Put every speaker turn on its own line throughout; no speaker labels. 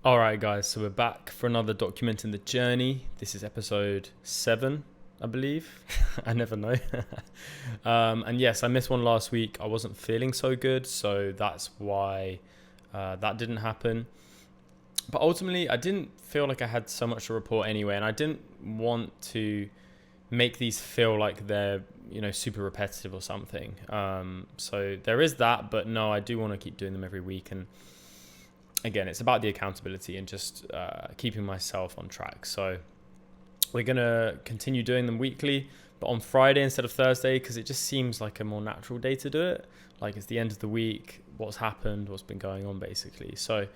All right, guys, so we're back for another Documenting the Journey. This is episode 7, I believe. I never know. And yes, I missed one last week. I wasn't feeling so good, so that's why that didn't happen. But ultimately, I didn't feel like I had so much to report anyway, and I didn't want to make these feel like they're, super repetitive or something. So there is that, but no, I do want to keep doing them every week. And again, it's about the accountability and just keeping myself on track. So we're going to continue doing them weekly, but on Friday instead of Thursday, because it just seems like a more natural day to do it. Like it's the end of the week, what's happened, what's been going on basically. So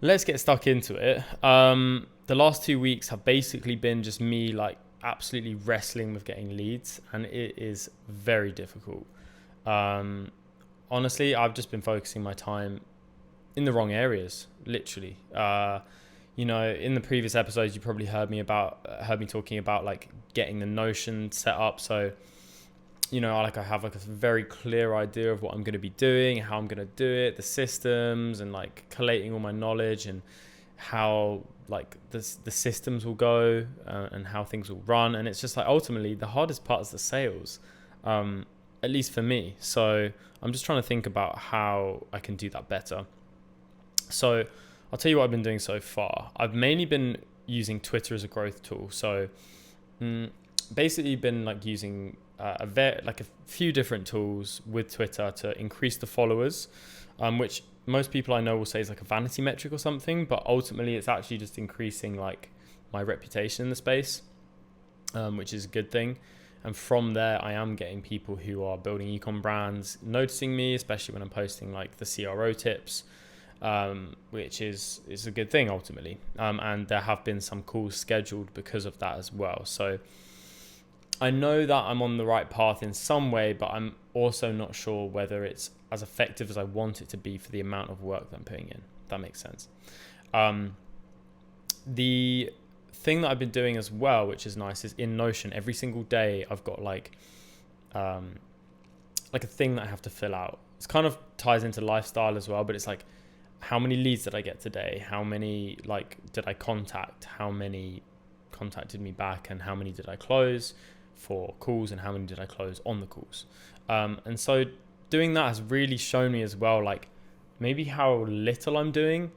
let's get stuck into it. The last 2 weeks have basically been just me like absolutely wrestling with getting leads, and it is very difficult. Honestly, I've just been focusing my time in the wrong areas, literally. In the previous episodes, you probably heard me talking about like getting the Notion set up. So, I have like a very clear idea of what I'm going to be doing, how I'm going to do it, the systems, and like collating all my knowledge and how like the systems will go and how things will run. And it's just like ultimately the hardest part is the sales, at least for me. So I'm just trying to think about how I can do that better. So I'll tell you what I've been doing so far. I've mainly been using Twitter as a growth tool. So basically been like using a few different tools with Twitter to increase the followers, which most people I know will say is like a vanity metric or something, but ultimately it's actually just increasing like my reputation in the space, which is a good thing. And from there, I am getting people who are building ecom brands noticing me, especially when I'm posting like the CRO tips, which is a good thing ultimately. And there have been some calls scheduled because of that as well. So I know that I'm on the right path in some way, but I'm also not sure whether it's as effective as I want it to be for the amount of work that I'm putting in. If that makes sense. The thing that I've been doing as well, which is nice, is in Notion, every single day I've got like a thing that I have to fill out. It's kind of ties into lifestyle as well, but it's like, how many leads did I get today? How many did I contact? How many contacted me back? And how many did I close for calls? And how many did I close on the calls? And so doing that has really shown me as well, like maybe how little I'm doing.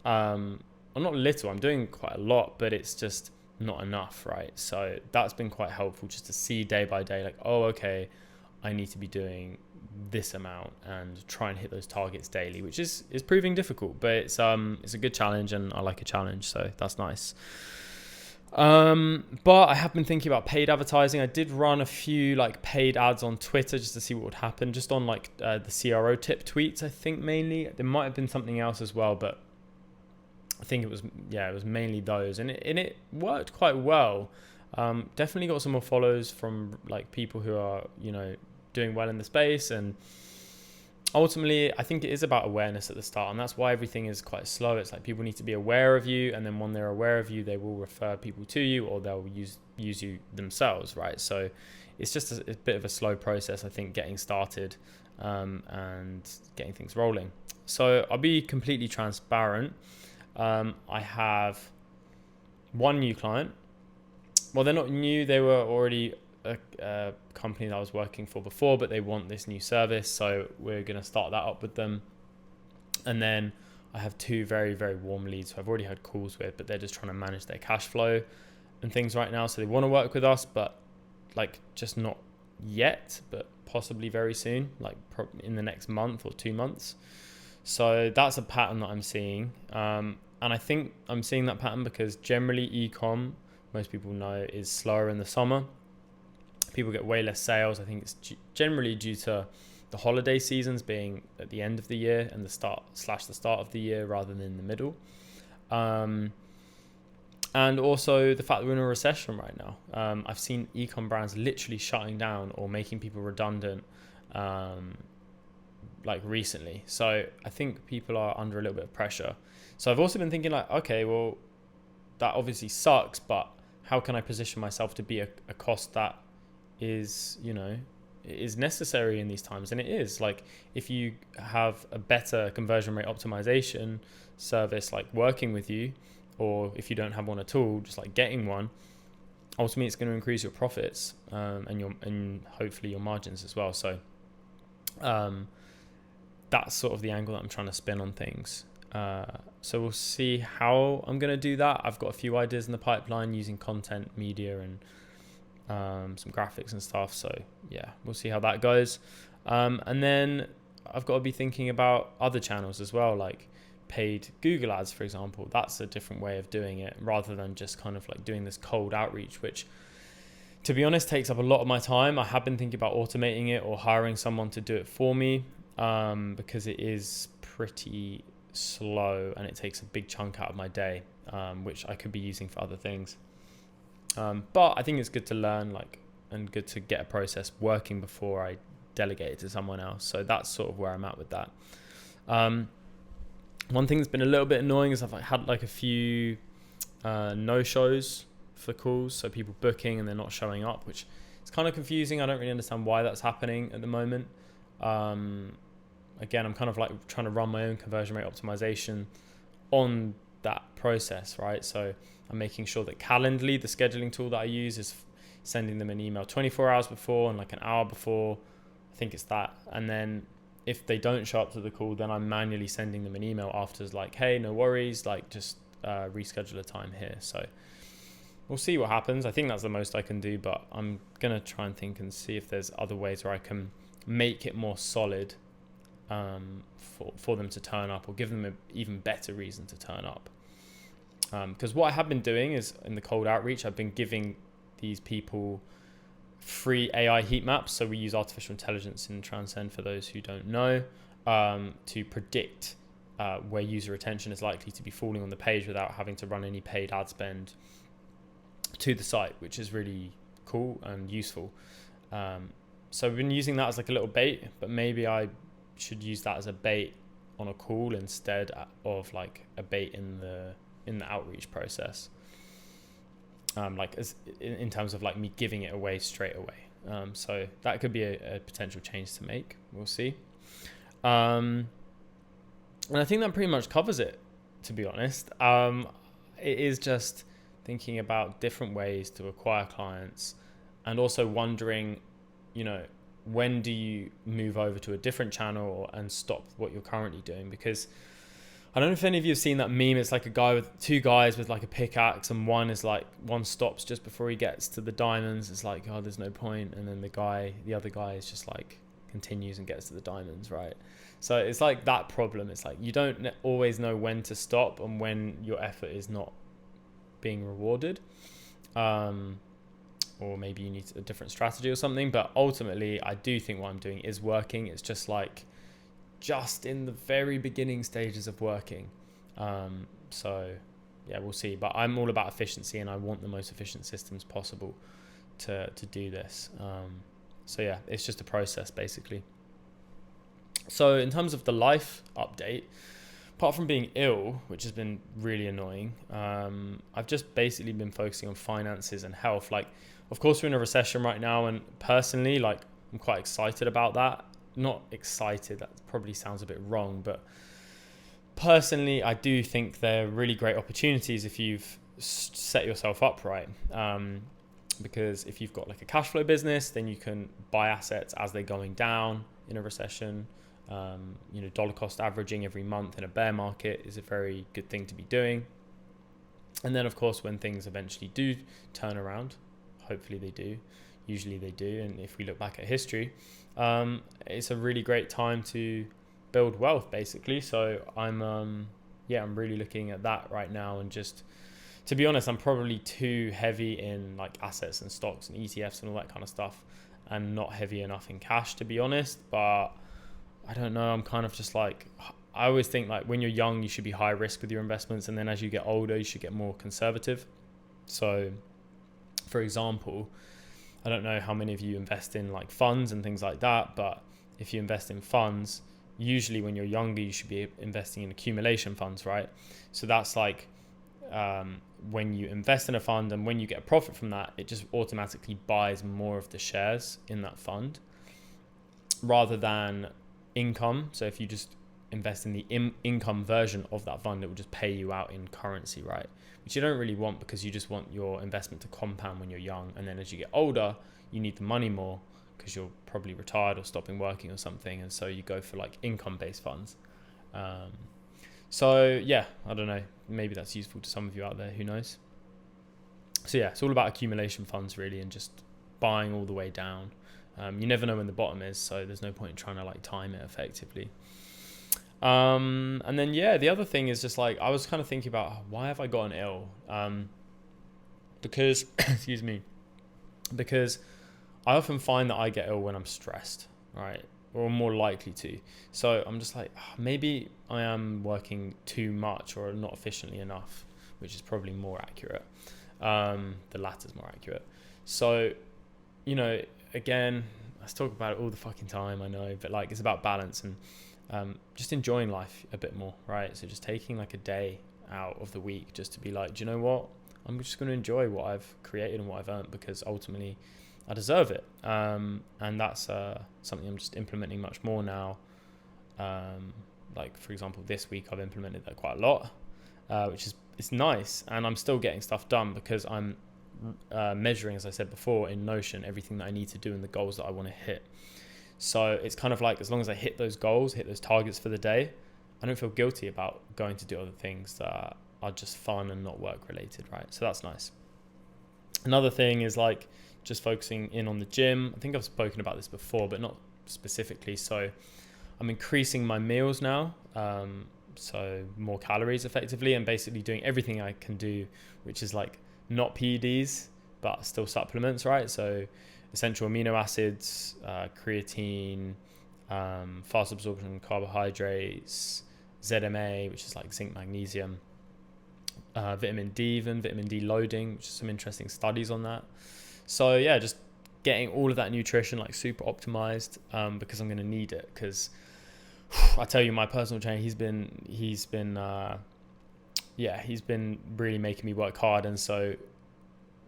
Or not little, I'm doing quite a lot, but it's just not enough, right? So that's been quite helpful just to see day by day, like, oh, okay, I need to be doing this amount and try and hit those targets daily, which is proving difficult, but it's a good challenge, and I like a challenge, so that's nice. But I have been thinking about paid advertising. I did run a few like paid ads on Twitter just to see what would happen, just on like the CRO tip tweets, I think mainly. There might have been something else as well, but I think it was mainly those, and it worked quite well. Definitely got some more follows from like people who are, doing well in the space. And ultimately, I think it is about awareness at the start, and that's why everything is quite slow. It's like people need to be aware of you, and then when they're aware of you, they will refer people to you, or they'll use you themselves, right? So it's just a bit of a slow process, I think, getting started and getting things rolling. So I'll be completely transparent. I have one new client. Well, they're not new. They were already a company that I was working for before, but they want this new service. So we're going to start that up with them. And then I have 2 very, very warm leads who I've already had calls with, but they're just trying to manage their cash flow and things right now. So they want to work with us, but like just not yet, but possibly very soon, like in the next month or 2 months. So that's a pattern that I'm seeing. And I think I'm seeing that pattern because generally e-com, most people know, is slower in the summer. People get way less sales. I think it's generally due to the holiday seasons being at the end of the year and the start of the year rather than in the middle. And also the fact that we're in a recession right now. I've seen e-com brands literally shutting down or making people redundant like recently. So I think people are under a little bit of pressure. So I've also been thinking like, okay, well, that obviously sucks, but how can I position myself to be a cost that is, is necessary in these times. And it is like, if you have a better conversion rate optimization service like working with you, or if you don't have one at all, just like getting one, ultimately it's going to increase your profits, and hopefully your margins as well. So that's sort of the angle that I'm trying to spin on things. So we'll see how I'm going to do that. I've got a few ideas in the pipeline using content, media, and some graphics and stuff. So yeah, we'll see how that goes. And then I've got to be thinking about other channels as well, like paid Google ads, for example. That's a different way of doing it, rather than just kind of like doing this cold outreach, which, to be honest, takes up a lot of my time. I have been thinking about automating it or hiring someone to do it for me, because it is pretty slow and it takes a big chunk out of my day, which I could be using for other things. But I think it's good to learn, and good to get a process working before I delegate it to someone else. So that's sort of where I'm at with that. One thing that's been a little bit annoying is I've had like a few no-shows for calls, so people booking and they're not showing up, which is kind of confusing. I don't really understand why that's happening at the moment. Again, I'm kind of like trying to run my own conversion rate optimization on that process, right? So I'm making sure that Calendly, the scheduling tool that I use, is sending them an email 24 hours before and like an hour before. I think it's that. And then if they don't show up to the call, then I'm manually sending them an email after, like, hey, no worries, like just reschedule a time here. So we'll see what happens. I think that's the most I can do, but I'm going to try and think and see if there's other ways where I can make it more solid for them to turn up, or give them an even better reason to turn up. Because what I have been doing is, in the cold outreach, I've been giving these people free AI heat maps. So we use artificial intelligence in Transcend, for those who don't know, to predict where user attention is likely to be falling on the page without having to run any paid ad spend to the site, which is really cool and useful. So I've been using that as like a little bait, but maybe I should use that as a bait on a call instead of like a bait in the outreach process. Like as in terms of like me giving it away straight away. So that could be a potential change to make. We'll see. And I think that pretty much covers it, to be honest. It is just thinking about different ways to acquire clients, and also wondering, when do you move over to a different channel and stop what you're currently doing? Because I don't know if any of you have seen that meme. It's like two guys with like a pickaxe, and one stops just before he gets to the diamonds. It's like, oh, there's no point. And then the other guy is just like continues and gets to the diamonds, right? So it's like that problem. It's like you don't always know when to stop and when your effort is not being rewarded. Or maybe you need a different strategy or something. But ultimately, I do think what I'm doing is working. It's just in the very beginning stages of working. So yeah, we'll see. But I'm all about efficiency, and I want the most efficient systems possible to do this. So yeah, it's just a process basically. So in terms of the life update, apart from being ill, which has been really annoying, I've just basically been focusing on finances and health. Like, of course, we're in a recession right now, and personally, like, I'm quite excited about that. Not excited, that probably sounds a bit wrong, but personally, I do think they're really great opportunities if you've set yourself up right. Because if you've got like a cash flow business, then you can buy assets as they're going down in a recession. Dollar cost averaging every month in a bear market is a very good thing to be doing. And then, of course, when things eventually do turn around, hopefully they do, usually they do, and if we look back at history, it's a really great time to build wealth, basically. So I'm really looking at that right now. And just, to be honest, I'm probably too heavy in like assets and stocks and ETFs and all that kind of stuff, and not heavy enough in cash, to be honest. But I don't know, I'm kind of just like, I always think like when you're young, you should be high risk with your investments, and then as you get older, you should get more conservative. So, for example, I don't know how many of you invest in like funds and things like that, but if you invest in funds, usually when you're younger, you should be investing in accumulation funds, right? So that's like when you invest in a fund, and when you get a profit from that, it just automatically buys more of the shares in that fund. rather than income. So if you just invest in the income version of that fund, it will just pay you out in currency, right? Which you don't really want, because you just want your investment to compound when you're young, and then as you get older you need the money more because you're probably retired or stopping working or something, and so you go for like income-based funds. So yeah, I don't know, maybe that's useful to some of you out there, who knows. So yeah, it's all about accumulation funds really, and just buying all the way down. You never know when the bottom is, so there's no point in trying to like time it effectively. And then yeah, the other thing is just like, I was kind of thinking about, why have I gotten ill? Because excuse me, because I often find that I get ill when I'm stressed, right? Or more likely to. So I'm just like, maybe I am working too much or not efficiently enough, which is probably more accurate. The latter's more accurate. So, you know, again, I talk about it all the fucking time, I know, but like, it's about balance and just enjoying life a bit more, right? So just taking like a day out of the week just to be like, do you know what? I'm just going to enjoy what I've created and what I've earned, because ultimately I deserve it. And that's something I'm just implementing much more now. Like for example, this week I've implemented that quite a lot, which is, it's nice, and I'm still getting stuff done because I'm measuring, as I said before, in Notion, everything that I need to do and the goals that I want to hit. So it's kind of like, as long as I hit those goals, hit those targets for the day, I don't feel guilty about going to do other things that are just fun and not work related, right? So that's nice. Another thing is like just focusing in on the gym. I think I've spoken about this before, but not specifically. So I'm increasing my meals now, so more calories effectively, and basically doing everything I can do, which is like not PEDs, but still supplements, right? So essential amino acids, creatine, fast absorption carbohydrates, ZMA, which is like zinc, magnesium, vitamin D, even vitamin D loading, which is some interesting studies on that. So yeah, just getting all of that nutrition like super optimized, because I'm going to need it. Because I tell you, my personal trainer, he's been really making me work hard. And so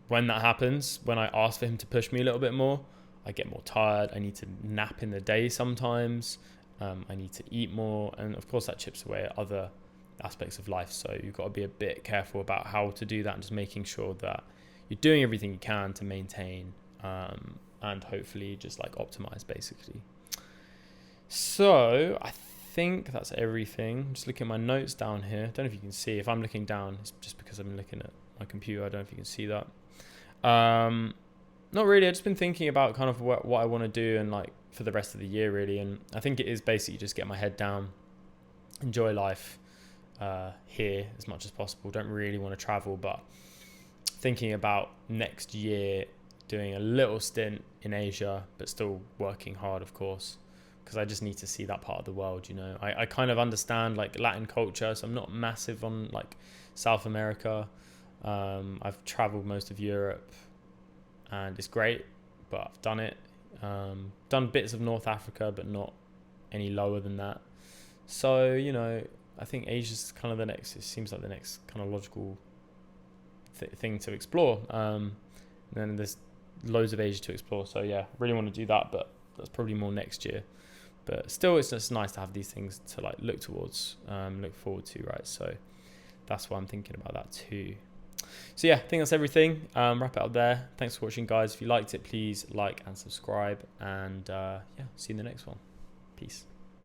when that happens, when I ask for him to push me a little bit more, I get more tired. I need to nap in the day sometimes. I need to eat more. And of course that chips away at other aspects of life. So you've got to be a bit careful about how to do that, and just making sure that you're doing everything you can to maintain, and hopefully just like optimize basically. So I think that's everything. Just looking at my notes down here. Don't know if you can see. If I'm looking down, it's just because I've been looking at my computer. I don't know if you can see that. Not really. I've just been thinking about kind of what I want to do and like for the rest of the year really. And I think it is basically just get my head down, enjoy life here as much as possible. Don't really want to travel, but thinking about next year doing a little stint in Asia, but still working hard, of course, because I just need to see that part of the world, you know. I kind of understand like Latin culture, so I'm not massive on like South America. I've traveled most of Europe and it's great, but I've done it. Done bits of North Africa, but not any lower than that. So, you know, I think Asia's kind of the next, it seems like the next kind of logical thing to explore. And then there's loads of Asia to explore. So yeah, really want to do that, but that's probably more next year. But still, it's just nice to have these things to like look towards, look forward to, right? So that's why I'm thinking about that too. So yeah, I think that's everything. Wrap it up there. Thanks for watching, guys. If you liked it, please like and subscribe. And yeah, see you in the next one. Peace.